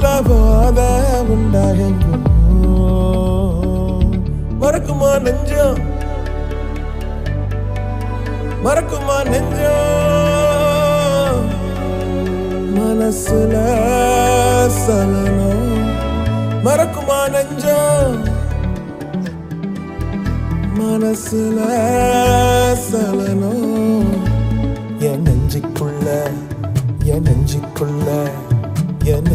போல போத உண்டாகும் மறக்குமா நெஞ்சம் மறக்குமா நெஞ்சம் மனசுல சலனம் மறக்குமா நெஞ்சம் மனசுல சலனம் என் நெஞ்சுக்குள்ள என் நெஞ்சுக்குள்ள என்